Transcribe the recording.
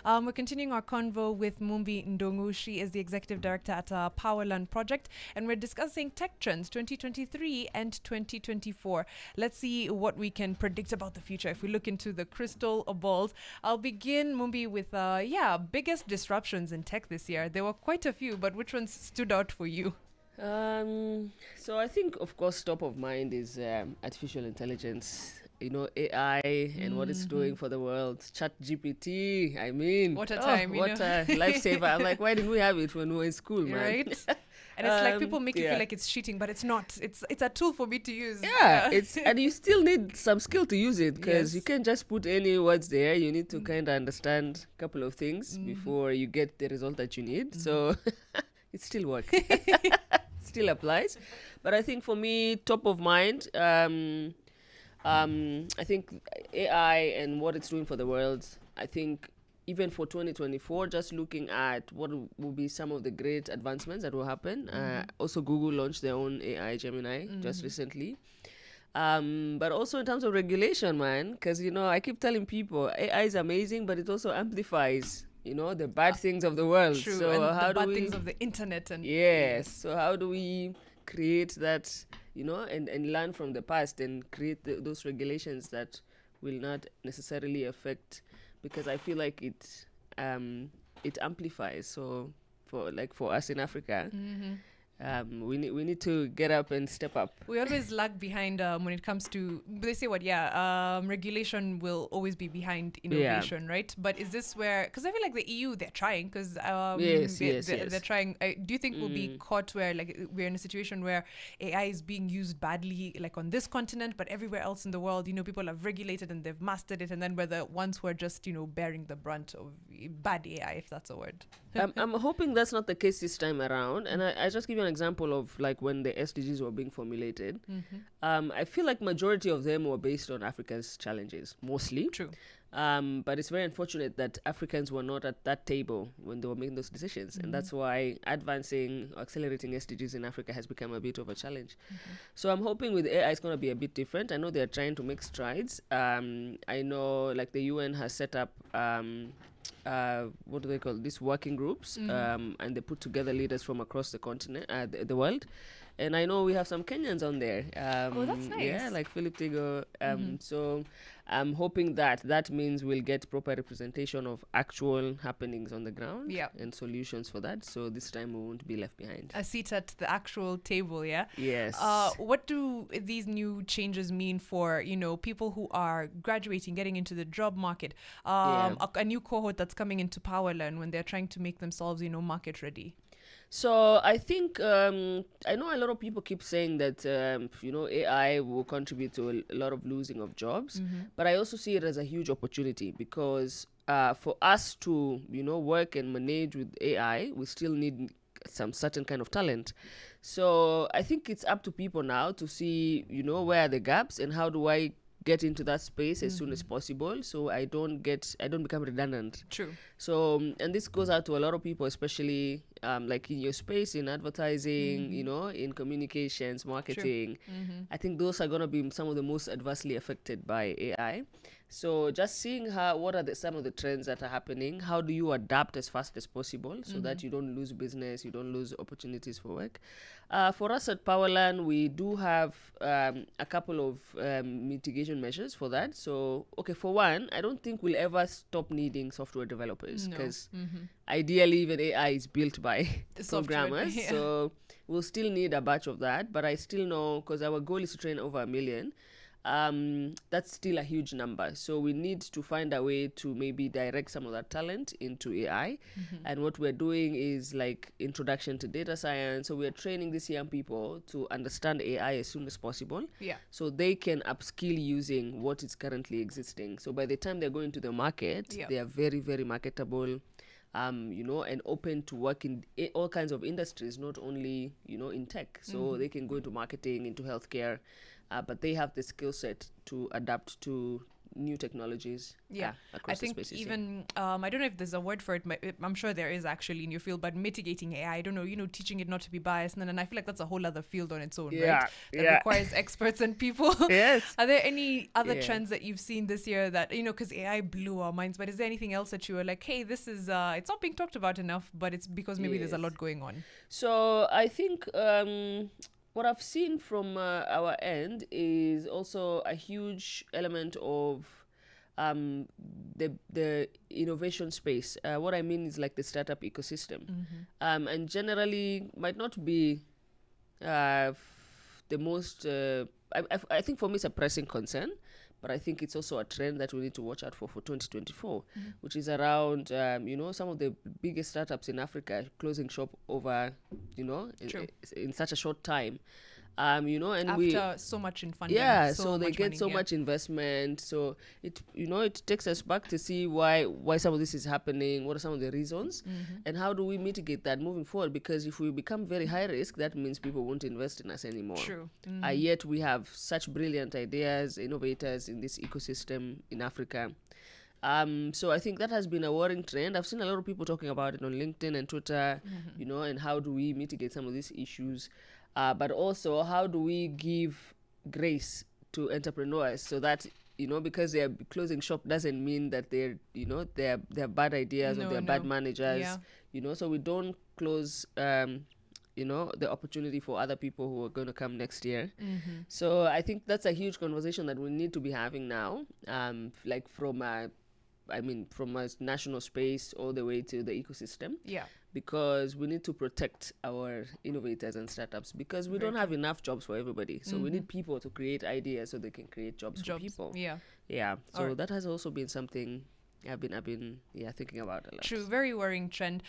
We're continuing our convo with Mumbi Ndongu. She is the executive director at Powerland Project, and we're discussing tech trends 2023 and 2024. Let's see what we can predict about the future if we look into the crystal balls. I'll begin, Mumbi, with biggest disruptions in tech this year. There were quite a few, but which ones stood out for you? So I think, of course, top of mind is artificial intelligence. AI and what it's doing for the world. Chat GPT, I mean. What a time, what a lifesaver. I'm like, why didn't we have it when we were in school, man? Right? And it's like people make you feel like it's cheating, but it's not. It's a tool for me to use. Yeah, and you still need some skill to use it, because Yes. you can't just put any words there. You need to kind of understand a couple of things before you get the result that you need. So it still works. Still applies. But I think for me, top of mind, I think AI and what it's doing for the world. I think even for 2024, just looking at what will be some of the great advancements that will happen. Also, Google launched their own AI Gemini just recently. But also in terms of regulation, man, because, I keep telling people AI is amazing, but it also amplifies, the bad things of the world. True, So and how the do bad we... things of the internet. And Yes. So how do we create that, and learn from the past and create those regulations that will not necessarily affect, because I feel like it amplifies. So for us in Africa, we need to get up and step up. We always lag behind when it comes to, they say regulation will always be behind innovation, right? But is this where, because I feel like the EU, they're trying, because they're trying. Do you think we'll be caught where like we're in a situation where AI is being used badly, like on this continent, but everywhere else in the world, people have regulated and they've mastered it, and then we're the ones who are just, bearing the brunt of bad AI, if that's a word? I'm hoping that's not the case this time around. And I just give you an example of like when the SDGs were being formulated. I feel like majority of them were based on Africa's challenges, mostly. True. But it's very unfortunate that Africans were not at that table when they were making those decisions. And that's why advancing or accelerating SDGs in Africa has become a bit of a challenge. So I'm hoping with AI it's going to be a bit different. I know they're trying to make strides. I know like the UN has set up what do they call these working groups, and they put together leaders from across the continent, the world. And I know we have some Kenyans on there. Oh, that's nice. Yeah, like Philip Tigo. So I'm hoping that means we'll get proper representation of actual happenings on the ground, and solutions for that. So this time we won't be left behind. A seat at the actual table, yeah? Yes. What do these new changes mean for, people who are graduating, getting into the job market? A new cohort that's coming into Powerland when they're trying to make themselves, market ready. So I think I know a lot of people keep saying that AI will contribute to a lot of losing of jobs, but I also see it as a huge opportunity, because for us to work and manage with AI, we still need some certain kind of talent. So I think it's up to people now to see where are the gaps and how do I get into that space as soon as possible, so I don't become redundant. True. So and this goes out to a lot of people, especially like in your space, in advertising, in communications, marketing. I think those are going to be some of the most adversely affected by AI. So just seeing what are some of the trends that are happening, how do you adapt as fast as possible so that you don't lose business, you don't lose opportunities for work. For us at Powerland, we do have a couple of mitigation measures for that. So, okay, for one, I don't think we'll ever stop needing software developers, because ideally even AI is built by programmers. Yeah. So we'll still need a batch of that. But I still know, because our goal is to train over 1 million, that's still a huge number. So we need to find a way to maybe direct some of that talent into AI. And what we're doing is like introduction to data science. So we're training these young people to understand AI as soon as possible. Yeah. So they can upskill using what is currently existing. So by the time they're going to the market, they are very, very marketable. And open to work in all kinds of industries, not only, in tech. So they can go into marketing, into healthcare, but they have the skill set to adapt to new technologies. Yeah, across I think the spaces, even I don't know if there's a word for it. I'm sure there is actually in your field, but mitigating AI. I don't know. Teaching it not to be biased, and I feel like that's a whole other field on its own, right? That requires experts and people. Yes. Are there any other trends that you've seen this year that because AI blew our minds? But is there anything else that you were like, hey, this is it's not being talked about enough, but it's because maybe there's a lot going on? So I think what I've seen from our end is also a huge element of the innovation space. What I mean is like the startup ecosystem, and generally might not be the most. I think for me it's a pressing concern, but I think it's also a trend that we need to watch out for 2024, which is around some of the biggest startups in Africa closing shop over in such a short time. And after so much in funding, so they get so much investment. So it takes us back to see why some of this is happening. What are some of the reasons, and how do we mitigate that moving forward? Because if we become very high risk, that means people won't invest in us anymore. True. Yet we have such brilliant ideas, innovators in this ecosystem in Africa. So I think that has been a worrying trend. I've seen a lot of people talking about it on LinkedIn and Twitter, and how do we mitigate some of these issues? But also, how do we give grace to entrepreneurs so that because they're closing shop doesn't mean that they're bad ideas or they're bad managers. So we don't close the opportunity for other people who are going to come next year. So I think that's a huge conversation that we need to be having now, like from a national space all the way to the ecosystem. Yeah. Because we need to protect our innovators and startups, because we don't have enough jobs for everybody. So we need people to create ideas so they can create jobs for people. Yeah. So that has also been something I've been thinking about a lot. True, very worrying trend.